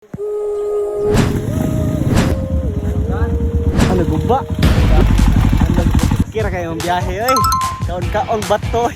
Ano guba? Ano kira kayong biyahe oy. Kaon-kaon bato.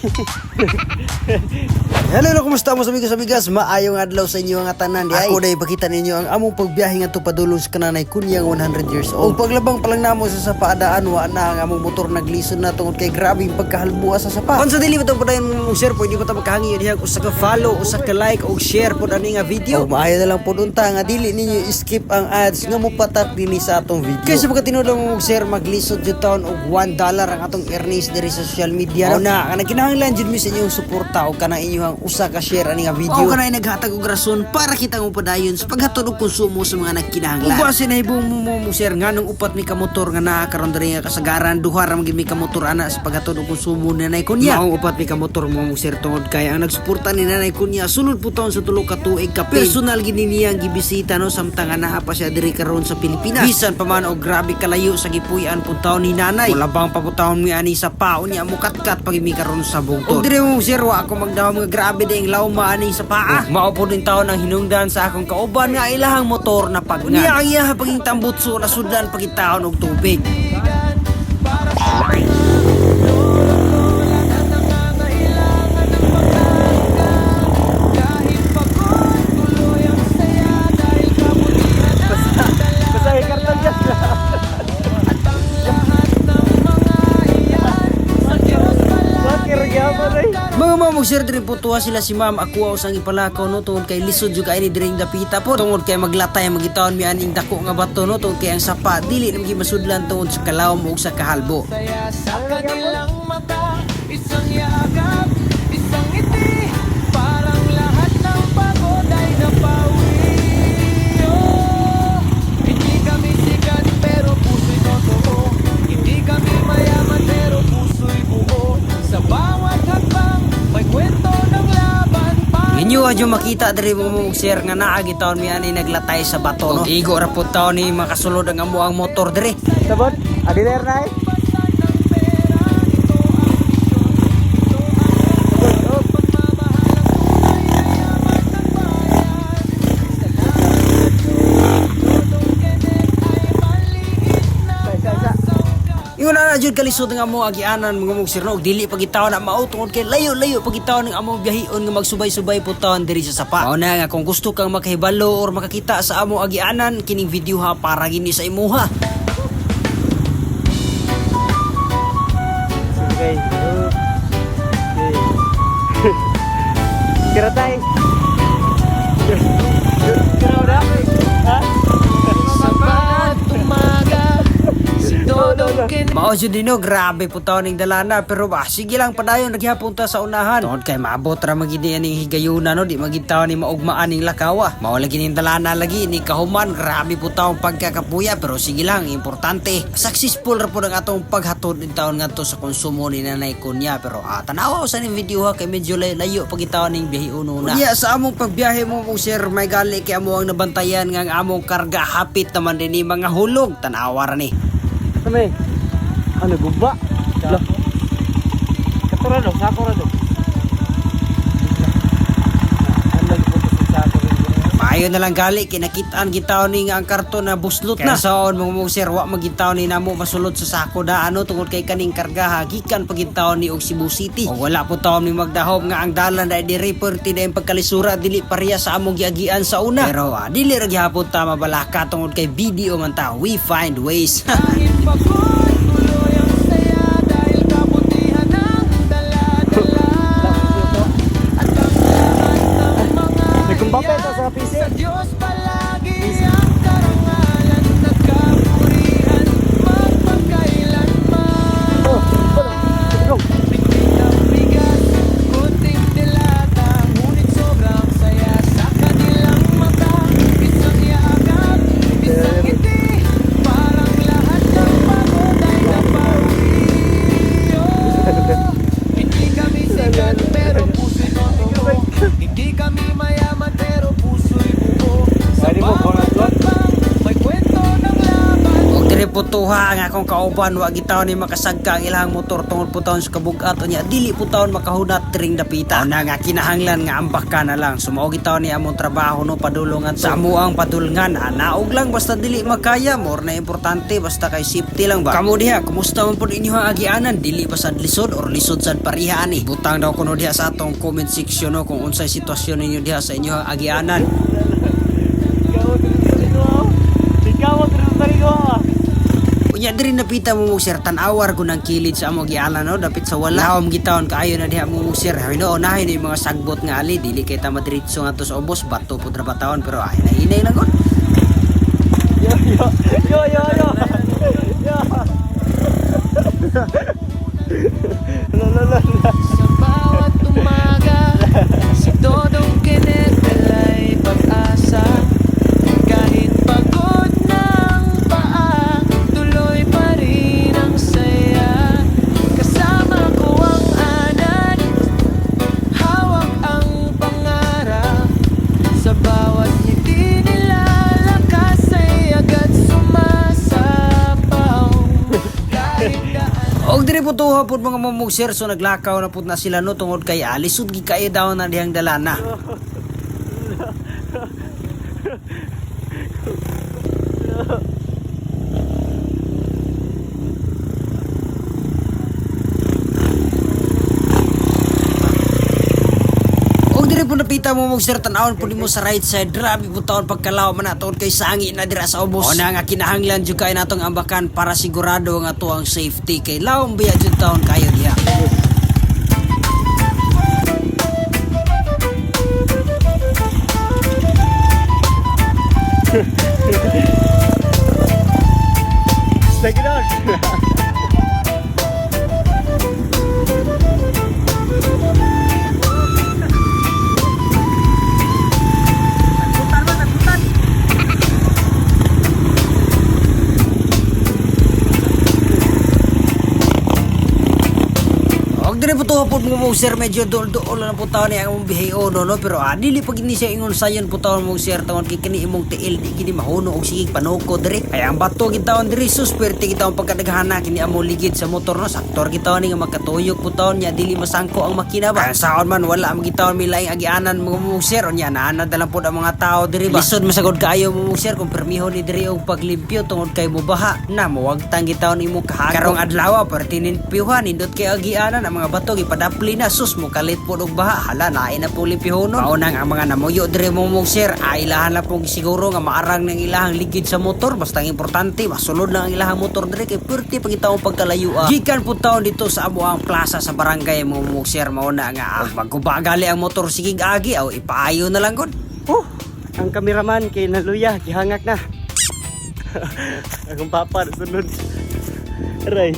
Hello, kumusta mo sa amigas? Maayong adlaw sa inyo nga tanan di ay. Ako day ipakita ninyo ang among pagbiyahe nga padulong sa kananay kunyang 100 years old. Paglabang pa lang namo sa paadaan wa na ang among motor naglison na tungod kay grabing pagkahalbuwa sa sapa. Kung sa dili mo padayon mo share pwede mo ta magkahangi diha usa ka follow, usa ka like og share pod ani nga video. Og maayo na lang pod unta nga dili ninyo skip ang ads nga mopatak dinhi sa atong video. Kaysa pagkatinud mo share maglisod jud taon og $1 ang atong earnings diri sa social media. Na kanang kinahanglan jud mi sa inyong suporta og kanang inyong usa ka share ani nga video. O kanay naghatag og rason para kita mo padayon sa paghatod og konsumo sa mga nagkinahanglan. Ug base na ibong mo share nganong upat mi ka motor nga naa karon diri nga kasagaran duha ra magid mi ka motor ana sa paghatod og konsumo ni Nanay Kunya. Maong upat mi ka motor mo share tungod kay ang nagsuporta ni Nanay Kunya sulod po taon sa tulo ka tuig ka personal gid niyang gibisita no samtang naa pa siya diri karon sa Pilipinas. Bisan pa man og grabe kalayo sa gipuy-an pud taon ni Nanay. Wala bang paputahon mi ani sa paon niya mo katkat pag mi karon sa bungtod. Og dire mo share wa ako magdahom nga grabe ding lawma ani sa paa. Mao po din taon ang hinungdan sa akong kauban nga ilahang motor na pagngan. Niya ang iya paging tambutso na sudlan pagitaon og tubig. Mga mamag-share din po tuwa sila si ma'am ako usang ipalakaw no tungod kay lisod jud kay ni diring dapita po tungod kay maglatay magitawon mi aning dako nga bato no tungod kay ang sapa dili na masudlan tungod sa kalawom ug sa kahalbo. Sa kanilang mata, isang yakap, isang ngiti, parang lahat ng pagod ay napawi. Oh, hindi kami sikat pero puso'y totoo, hindi kami mayaman pero puso'y buo. Sa bawat hakbang, may kwento ng laban pa. Inyo adyo makita diri mo share nga naa gitawon mi ani naglatay sa bato no. Igo ra pud taon ni makasulod ang amo ang motor dire. Sabot, adiler na eh. Ingon na jud kalisod nga mo agianan mga mong sirno dili pagitaw na mao tungod kay layo-layo pagitaw ng among biyahon nga magsubay-subay pud taon diri sa sapa. Mao na nga kung gusto kang makahibalo or makakita sa among agianan kining video ha para gini sa imuha. Okay. Kira tay. Kira udah. Ha? Sapat umaga, si Dodong Mao jud dino grabe pud taon ning dalana pero sige lang padayon naghihapon ta sa unahan. Tungod kay maabot ra magidi aning higayuna no di magitaw ni maugmaan ning lakawa. Mao lagi ning dalana lagi ni kahuman grabe pud taon pagkakapuya pero sige lang importante successful ra pud ang atong paghatod ning taon ngadto sa konsumo ni Nanay Kunya pero tanawa sa ning video ha kay medyo layo pagitaw ning biyahe una. Unya sa among pagbiyahe mo share may gali kay amo ang nabantayan nga ang among karga hapit naman dinhi mga hulog tanawa ra ni. Samay. Ano guba? Lah. Katura do, sakura do. Maayo na lang gali kinakitaan gitaw ni nga ang karton na buslot na. Saon mo sir wa magitaw ni namo masulod sa sako da ano tungod kay kaning karga hagikan pagitaw ni og Cebu City. O wala po taon ni magdahom nga ang dalan dai diri perti na pagkalisura dili pareha sa among giagian sa una. Pero dili ra gihapon ta mabalaka tungod kay video man ta we find ways. kahit pagod, tuloy ang saya dahil kabutihan ng dala-dala. At ang lahat ng mga Nagkumbapay ta sa PC. sa Diyos palagi ang karangalan at kapurihan magpagkailanman. Bitin ang bigat, kunting dilata, ngunit sobrang saya sa kanilang mata. Isang yakap, isang ngiti, parang lahat ng pagod ay napawi. Oh, hindi kami sikat pero puso'y totoo, hindi kami mayaman pero puso'y buo. Sa Pwede dire po tuha nga akong kauban wa gitaw ni makasagka ang ilang motor tungod po taon sa kabugat niya dili po taon makahunat tring dapita na nga kinahanglan nga ambak ka na lang sumao gitaw ni among trabaho no padulungan sa amuang padulngan naog lang basta dili makaya more na importante basta kay safety lang ba kamo diha kumusta man pud inyo ang agianan dili ba sad lisod or lisod sad pariha ani butang daw kuno diha sa atong comment section no kung unsay sitwasyon ninyo diha sa inyo ang agianan. Unya diri napita mo sir tan-awar ko ng kilid sa amo gialan no dapit sa wala. Naom gitaon kaayo na diha mo sir. Hino unahin yung mga sagbot nga ali dili kay ta madiretso ngadto sa ubos bato pud ra bataon pero ay na inay lang gud. Yo. Lo. Sa bawat umaga, si Dodong Kenneth ay pag-asa. Kahit pagod ng paa, tuloy pa rin ang saya. Kasama ko ang anan, hawak ang pangarap. Sa bawat ngiti nila, lakas ay agad sumasapaw. Kahit daan Og diri po tuha pud mga mamugser so naglakaw na pud na sila no tungod kay alisod gi kayo daw na dihang dalana. Og diri po napita mo mugser tan-awon pud mo sa right side grabe po taon pagkalaw man aton kay sangi na dira sa ubos. O na nga kinahanglan jud kay natong ambakan para sigurado nga to ang safety kay lawom biya jud taon kayo diha. Take it out. Og diri po tuha pud mo sir medyo dol-dol na po taon ni ang mong bihayo no pero dili pag ini siya ingon sayon po taon mo sir tawon kay kini imong tiil di kini mahuno og sigig panoko diri kaya ang bato gitawon diri susperte gitawon pagkadaghana kini amo ligid sa motor no saktor gitawon ni nga makatuyok po taon nya dili masangko ang makina ba kaya saon man wala ang gitawon mi laing agianan mo sir nya naanad lang pud ang mga tao diri ba lisod masagod kaayo mo sir kung permiho ni diri og paglimpyo tungod kay mubaha na muwagtang gitawon imong kahagom karong adlaw pertinin piuhan indot kay agianan ang mga bato gipadapli na sus mo kalit po og baha hala naay na po lipihonon maunang ang mga namuyo dire mo sir ay ilahan na po siguro nga maarang ng ilahang ligid sa motor basta ang importante masulod lang ang ilahang motor dire kay perti pagitawong pagkalayo gikan po taon dito sa amuang plaza sa barangay mo sir mauna nga magkubagali ang motor sigig agi aw ipaayo na lang gud. Ang kameraman kay naluya gihangak na. Akong papa sunod. Aray.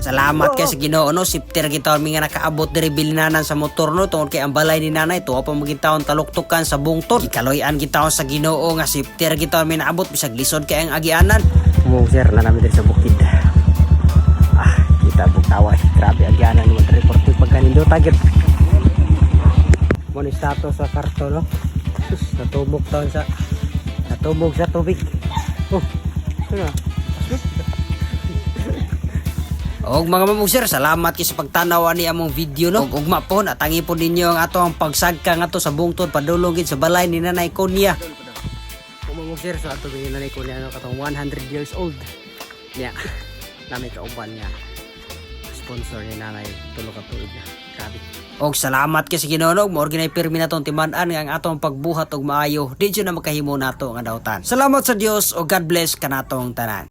Salamat kay sa Ginoo no sipter gitawon mi nga nakaabot diri bilinanan sa motor no tungod kay ang balay ni nanay tuwa pa magitawon taluktukan sa bungtod ikaloy-an gitawon sa Ginoo nga sipter gitawon mi naabot bisag lisod kay ang agianan. Mo sir na namin diri sa bukid. Kita bugtawa grabe agianan mo diri porti pagkanindo tagit. Mo ni status sa karto no. Sus natubog sa tubig. Og mga mamugser, salamat kay sa pagtanaw ani among video no. Og ugma po natangi po ninyo ang atong pagsagka ngadto sa bungtod padulong gid sa balay ni Nanay Konya. Mamugser sa ato ni nanay ko niya katong 100 years old. Niya. Nami kauban niya. Sponsor ni nanay tulo ka tuig na. Grabe. Og salamat kay sa Ginoo mo organize pirmi natong timan-an nga ang atong pagbuhat og maayo di jud na makahimo nato nga dawtan. Salamat sa Dios og God bless kanatong tanan.